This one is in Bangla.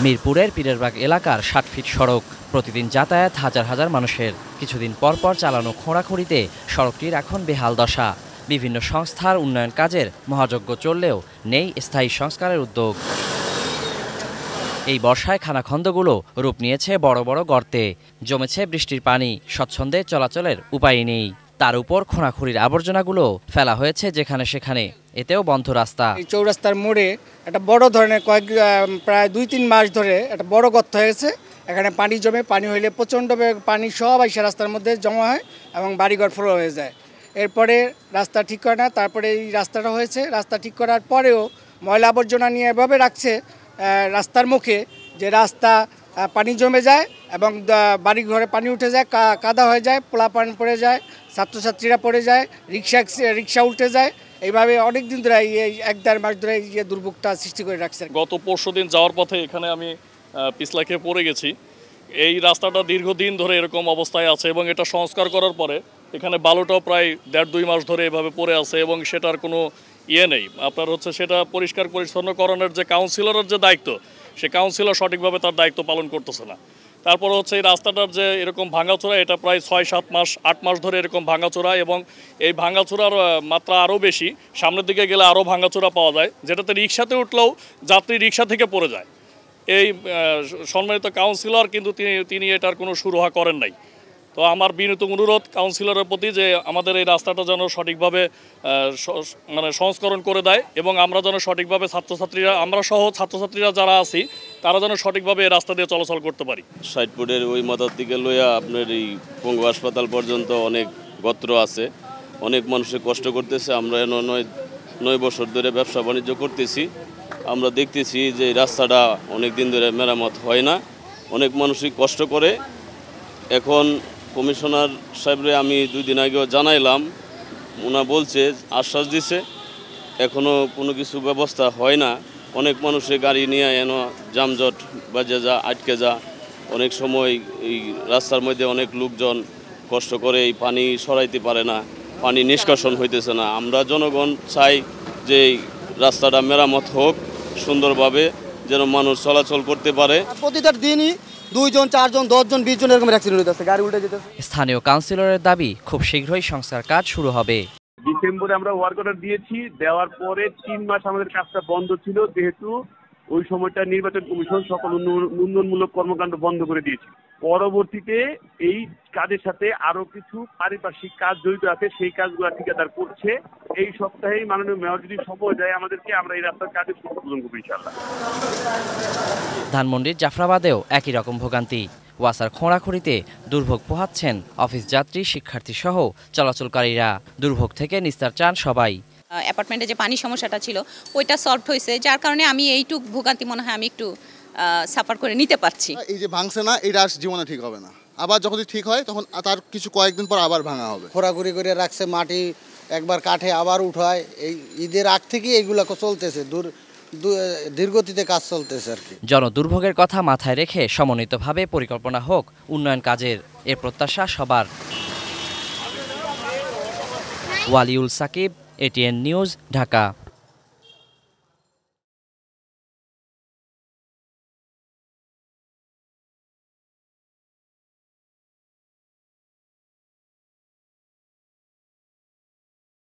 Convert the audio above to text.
মিরপুরের পীরেরবাগ এলাকার ৬০ ফিট সড়ক, প্রতিদিন যাতায়াত হাজার হাজার মানুষের। কিছুদিন পর পর চালানো খোঁড়াখুঁড়িতে সড়কটির এখন বেহাল দশা। বিভিন্ন সংস্থার উন্নয়ন কাজের মহাযজ্ঞ চললেও নেই স্থায়ী সংস্কারের উদ্যোগ। এই বর্ষায় খানাখন্দগুলো রূপ নিয়েছে বড় বড় গর্তে, জমেছে বৃষ্টির পানি, স্বচ্ছন্দে চলাচলের উপায় নেই। তার উপর খোঁড়াখুঁড়ির আবর্জনাগুলো ফেলা হয়েছে যেখানে সেখানে, এতেও বন্ধ রাস্তা। চৌরাস্তার মোড়ে একটা বড় ধরনের প্রায় ২-৩ মাস ধরে একটা বড় গর্ত হয়েছে। এখানে পানি জমে, পানি হইলে প্রচণ্ড পানি সব এসে রাস্তার মধ্যে জমা হয় এবং বাড়িঘর ফ্লো হয়ে যায়। এরপরে রাস্তা ঠিক করে না, তারপরে এই রাস্তাটা হয়েছে। রাস্তা ঠিক করার পরেও ময়লা আবর্জনা নিয়ে এভাবে রাখছে রাস্তার মুখে যে রাস্তা পানি জমে যায় এবং বাড়িঘরে পানি উঠে যায়, কাদা হয়ে যায়, পোলাপান পড়ে যায়, ছাত্রছাত্রীরা পড়ে যায়, রিক্সা উল্টে যায়। এইভাবে অনেক দিন ধরে এই ১-১.৫ মাস ধরে এই যে দুর্ভোগটা সৃষ্টি করে রাখছে। গত পরশুদিন যাওয়ার পথে এখানে আমি পিছলা খেয়ে পড়ে গেছি। এই রাস্তাটা দীর্ঘদিন ধরে এরকম অবস্থায় আছে এবং এটা সংস্কার করার পরে এখানে বালুটাও প্রায় ১.৫-২ মাস ধরে এভাবে পড়ে আছে এবং সেটার কোনো নেই। আপনার সেটা পরিষ্কার পরিচ্ছন্ন করানোর যে কাউন্সিলরের যে দায়িত্ব, সে কাউন্সিলর সঠিকভাবে তার দায়িত্ব পালন করতেছে না। তারপর এই রাস্তাটার যে এরকম ভাঙাচোরা, এটা প্রায় ৬-৭ মাস ৮ মাস ধরে এরকম ভাঙাচোরা এবং এই ভাঙাচোরার মাত্রা আরও বেশি। সামনের দিকে গেলে আরও ভাঙাচোরা পাওয়া যায়, যেটাতে রিক্সাতে উঠলেও যাত্রী রিক্সা থেকে পড়ে যায়। এই সম্মানিত কাউন্সিলর কিন্তু তিনি এটার কোনো সুরাহা করেন নাই। তো আমার বিনীত অনুরোধ কাউন্সিলরের প্রতি যে আমাদের এই রাস্তাটা যেন সঠিকভাবে সংস্করণ করে দেয় এবং আমরা যেন সঠিকভাবে আমরা সহ ছাত্রছাত্রীরা যারা আছি তারা যেন সঠিকভাবে এই রাস্তা দিয়ে চলাচল করতে পারি। ৬০ ফুটের ওই মাথার দিকে লইয়া আপনার এই পঙ্গু হাসপাতাল পর্যন্ত অনেক গত্র আছে, অনেক মানুষে কষ্ট করতেছে। আমরা ৯ বছর ধরে ব্যবসা বাণিজ্য করতেছি, আমরা দেখতেছি যে এই রাস্তাটা অনেক দিন ধরে মেরামত হয় না, অনেক মানুষই কষ্ট করে। এখন কমিশনার সাহেবরে আমি ২ দিন আগেও জানাইলাম, ওনা বলছে, আশ্বাস দিছে, এখনও কোনো কিছু ব্যবস্থা হয় না। অনেক মানুষের গাড়ি নিয়ে যানজট বাজে যা, আটকে যা। অনেক সময় এই রাস্তার মধ্যে অনেক লোকজন কষ্ট করে এই পানি সরাইতে পারে না, পানি নিষ্কাশন হইতেছে না। আমরা জনগণ চাই যে এই রাস্তাটা মেরামত হোক সুন্দরভাবে, যেন মানুষ চলাচল করতে পারে। প্রতিটা দিনই ২ জন ৪ জন ১০ জন ২০ জন এরকম অ্যাক্সিডেন্ট হইতেছে, গাড়ি উল্টে যেতেছে। স্থানীয় কাউন্সিলরের দাবি খুব শীঘ্রই সংস্কার কাজ শুরু হবে। ডিসেম্বরে আমরা ওয়ার্ক অর্ডার দিয়েছি, দেওয়ার পরে ৩ মাস আমাদের কাজটা বন্ধ ছিল, যেহেতু ওই সময়টা নির্বাচন কমিশন সকল উন্নয়নমূলক কর্মকাণ্ড বন্ধ করে দিয়েছে। পরবর্তীতে এই কাজের সাথে আরো কিছু পারিপার্শ্বিক কাজ জড়িত আছে, সেই কাজগুলো ঠিকাদার করছে। এই সপ্তাহেই মাননীয় মেয়র যদি সময় দেয় আমাদেরকে, আমরা এই রাস্তার কাজে উদ্বোধন করবো ইনশাআল্লাহ। ধানমন্ডির জাফরাবাদেও একই রকম ভোগান্তি। ওয়াসার খোঁড়াখুঁড়িতে দুর্ভোগ পোহাচ্ছেন অফিস যাত্রী, শিক্ষার্থী সহ চলাচলকারীরা। দুর্ভোগ থেকে নিস্তার চান সবাই। অ্যাপার্টমেন্টে যে পানি সমস্যাটা ছিল ওইটা সলভ হয়েছে, যার কারণে আমি এইটুক ভোগান্তি মনে হয় আমি একটু সাফার করে নিতে পারছি। এই যে ভাঙছে না, এটা জীবনে ঠিক হবে না। আবার যখন ঠিক হয় তখন তার কয়েকদিন পর আবার ভাঙা হবে। খোঁড়াখুঁড়ি করে রাখছে, মাটি একবার কাঠে আবার উঠায়। এই ঈদের আগ থেকে এইগুলো চলতেছে, দীর্ঘতিতে কাজ চলতেছে আর কি। জনদুর্ভোগের কথা মাথায় রেখে সমন্বিতভাবে পরিকল্পনা হোক উন্নয়ন কাজের, এ প্রত্যাশা সবার। Waliul Sakib, ATN news, Dhaka.